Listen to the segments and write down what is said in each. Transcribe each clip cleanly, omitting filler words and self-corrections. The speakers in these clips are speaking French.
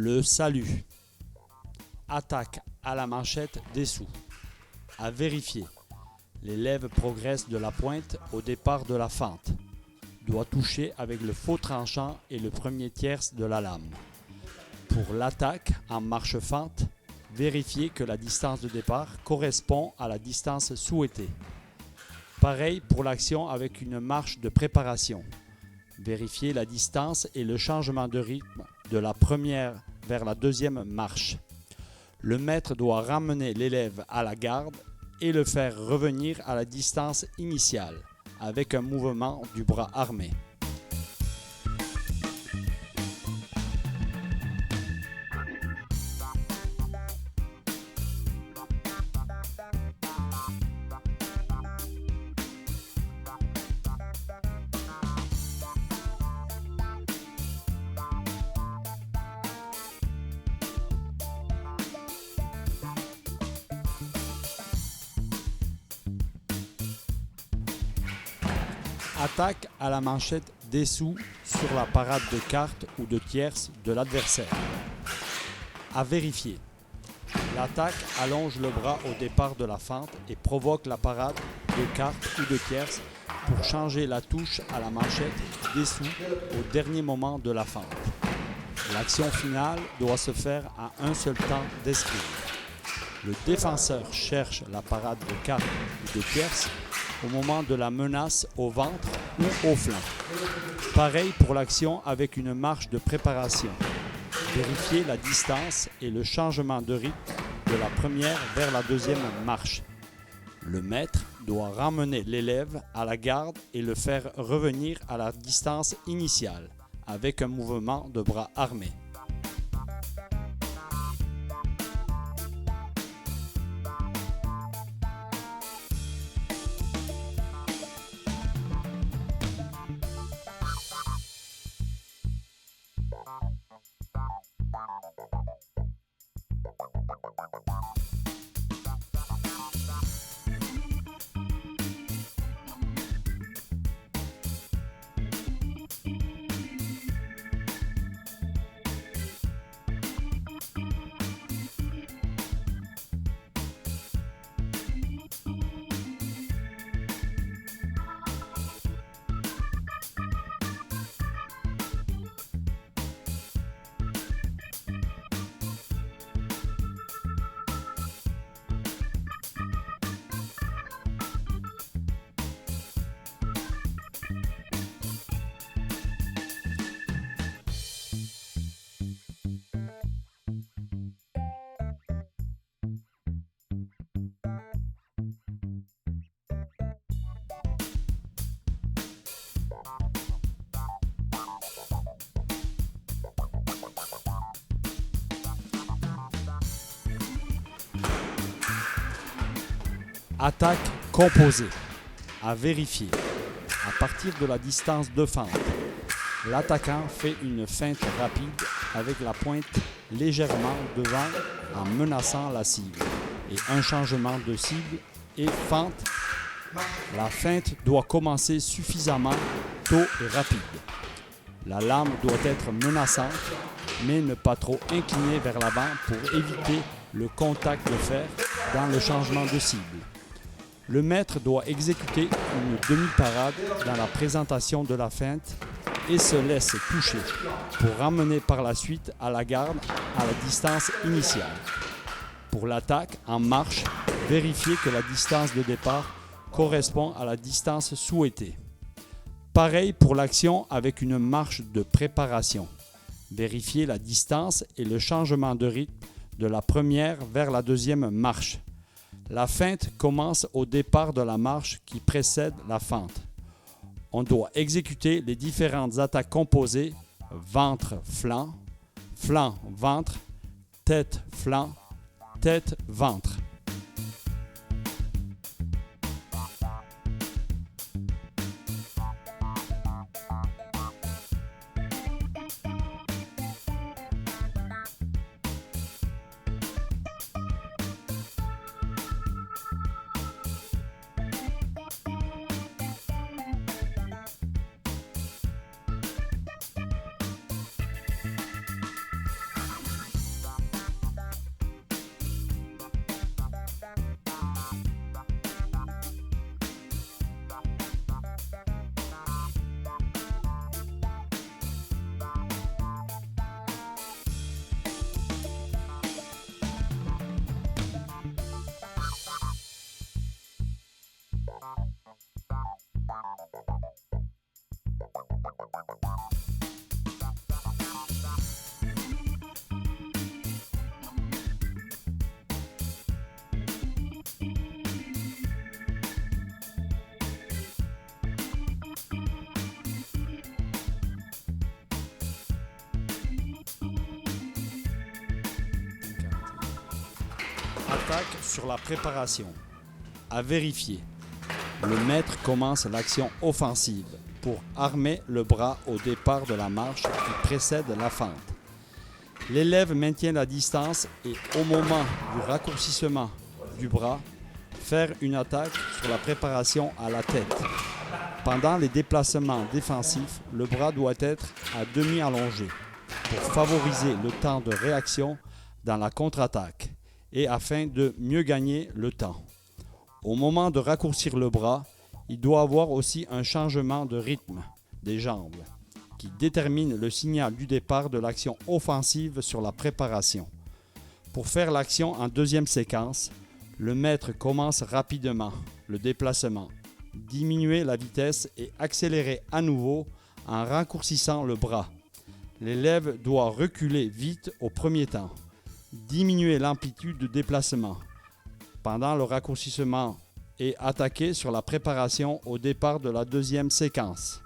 Le salut. Attaque à la manchette dessous. À vérifier. L'élève progresse de la pointe au départ de la fente. Doit toucher avec le faux tranchant et le premier tierce de la lame. Pour l'attaque en marche-fente, vérifiez que la distance de départ correspond à la distance souhaitée. Pareil pour l'action avec une marche de préparation. Vérifiez la distance et le changement de rythme de la première vers la deuxième marche. Le maître doit ramener l'élève à la garde et le faire revenir à la distance initiale avec un mouvement du bras armé. Attaque à la manchette dessous sur la parade de cartes ou de tierces de l'adversaire. À vérifier. L'attaque allonge le bras au départ de la fente et provoque la parade de cartes ou de tierces pour changer la touche à la manchette dessous au dernier moment de la fente. L'action finale doit se faire à un seul temps d'escrime. Le défenseur cherche la parade de cartes ou de tierces au moment de la menace au ventre ou au flanc. Pareil pour l'action avec une marche de préparation. Vérifiez la distance et le changement de rythme de la première vers la deuxième marche. Le maître doit ramener l'élève à la garde et le faire revenir à la distance initiale avec un mouvement de bras armé. Attaque composée. À vérifier. À partir de la distance de fente, l'attaquant fait une feinte rapide avec la pointe légèrement devant en menaçant la cible et un changement de cible et fente. La feinte doit commencer suffisamment tôt et rapide. La lame doit être menaçante mais ne pas trop inclinée vers l'avant pour éviter le contact de fer dans le changement de cible. Le maître doit exécuter une demi-parade dans la présentation de la feinte et se laisse toucher pour ramener par la suite à la garde à la distance initiale. Pour l'attaque en marche, vérifiez que la distance de départ correspond à la distance souhaitée. Pareil pour l'action avec une marche de préparation. Vérifiez la distance et le changement de rythme de la première vers la deuxième marche. La feinte commence au départ de la marche qui précède la fente. On doit exécuter les différentes attaques composées ventre-flanc, flanc-ventre, tête-flanc, tête-ventre. Attaque sur la préparation. À vérifier. Le maître commence l'action offensive pour armer le bras au départ de la marche qui précède la fente. L'élève maintient la distance et au moment du raccourcissement du bras, faire une attaque sur la préparation à la tête. Pendant les déplacements défensifs, le bras doit être à demi allongé pour favoriser le temps de réaction dans la contre-attaque et afin de mieux gagner le temps. Au moment de raccourcir le bras, il doit avoir aussi un changement de rythme des jambes qui détermine le signal du départ de l'action offensive sur la préparation. Pour faire l'action en deuxième séquence, le maître commence rapidement le déplacement, diminuer la vitesse et accélérer à nouveau en raccourcissant le bras. L'élève doit reculer vite au premier temps, diminuer l'amplitude de déplacement pendant le raccourcissement et attaquer sur la préparation au départ de la deuxième séquence.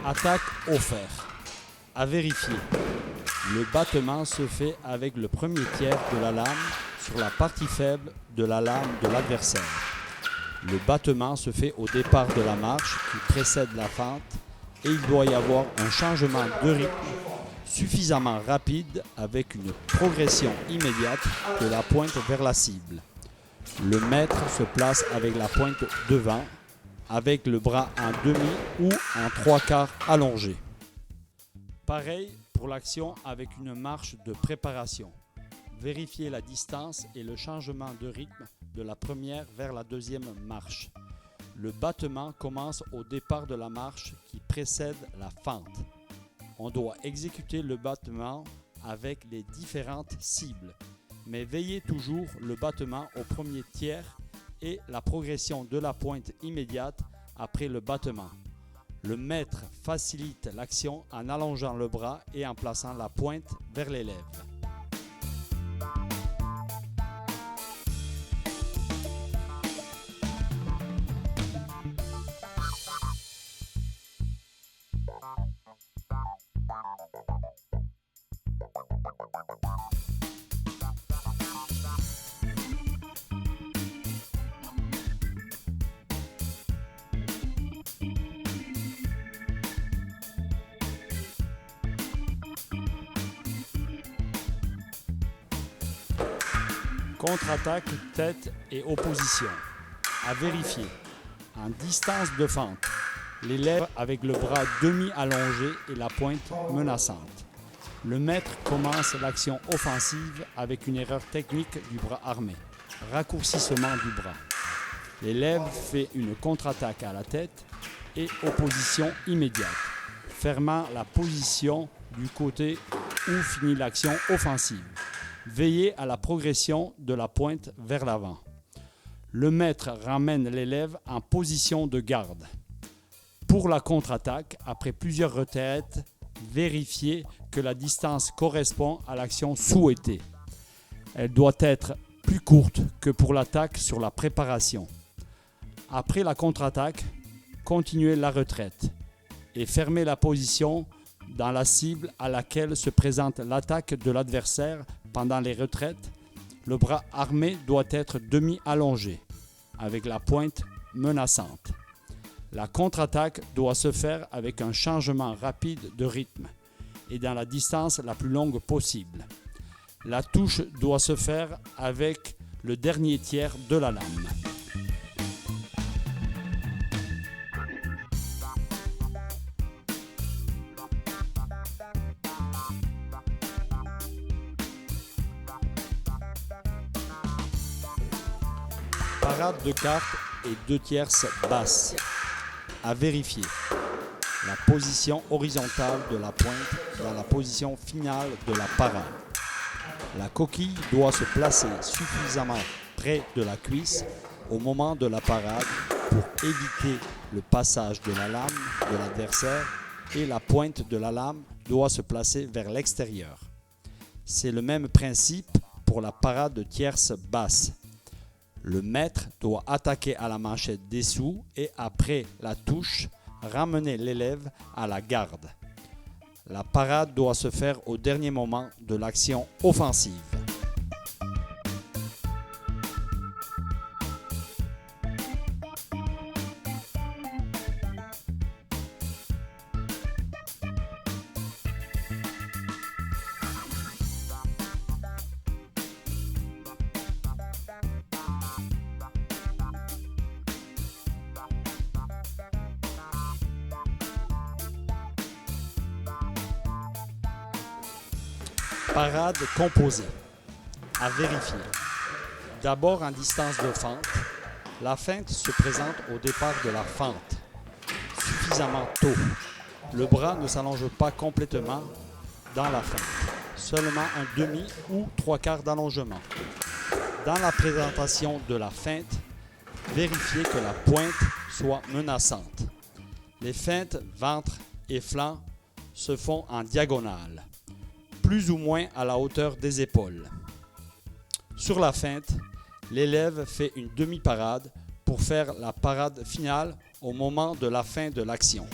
Attaque au fer. À vérifier. Le battement se fait avec le premier tiers de la lame sur la partie faible de la lame de l'adversaire. Le battement se fait au départ de la marche qui précède la fente et il doit y avoir un changement de rythme suffisamment rapide avec une progression immédiate de la pointe vers la cible. Le maître se place avec la pointe devant, avec le bras en demi ou en trois quarts allongé. Pareil pour l'action avec une marche de préparation. Vérifiez la distance et le changement de rythme de la première vers la deuxième marche. Le battement commence au départ de la marche qui précède la fente. On doit exécuter le battement avec les différentes cibles, mais veillez toujours le battement au premier tiers et la progression de la pointe immédiate après le battement. Le maître facilite l'action en allongeant le bras et en plaçant la pointe vers l'élève. Contre-attaque, tête et opposition. À vérifier. En distance de fente, l'élève avec le bras demi-allongé et la pointe menaçante. Le maître commence l'action offensive avec une erreur technique du bras armé. Raccourcissement du bras. L'élève fait une contre-attaque à la tête et opposition immédiate, fermant la position du côté où finit l'action offensive. Veillez à la progression de la pointe vers l'avant. Le maître ramène l'élève en position de garde. Pour la contre-attaque, après plusieurs retraites, vérifiez que la distance correspond à l'action souhaitée. Elle doit être plus courte que pour l'attaque sur la préparation. Après la contre-attaque, continuez la retraite et fermez la position dans la cible à laquelle se présente l'attaque de l'adversaire. Pendant les retraites, le bras armé doit être demi-allongé, avec la pointe menaçante. La contre-attaque doit se faire avec un changement rapide de rythme et dans la distance la plus longue possible. La touche doit se faire avec le dernier tiers de la lame. Parade de cartes et 2 tierces basses. À vérifier. La position horizontale de la pointe dans la position finale de la parade. La coquille doit se placer suffisamment près de la cuisse au moment de la parade pour éviter le passage de la lame de l'adversaire et la pointe de la lame doit se placer vers l'extérieur. C'est le même principe pour la parade de tierce basse. Le maître doit attaquer à la manchette dessous et après la touche, ramener l'élève à la garde. La parade doit se faire au dernier moment de l'action offensive. Parade composée. À vérifier. D'abord en distance de fente, la feinte se présente au départ de la fente, suffisamment tôt. Le bras ne s'allonge pas complètement dans la feinte, seulement un demi ou trois quarts d'allongement. Dans la présentation de la feinte, vérifiez que la pointe soit menaçante. Les feintes ventre et flanc se font en diagonale, plus ou moins à la hauteur des épaules. Sur la feinte, l'élève fait une demi-parade pour faire la parade finale au moment de la fin de l'action.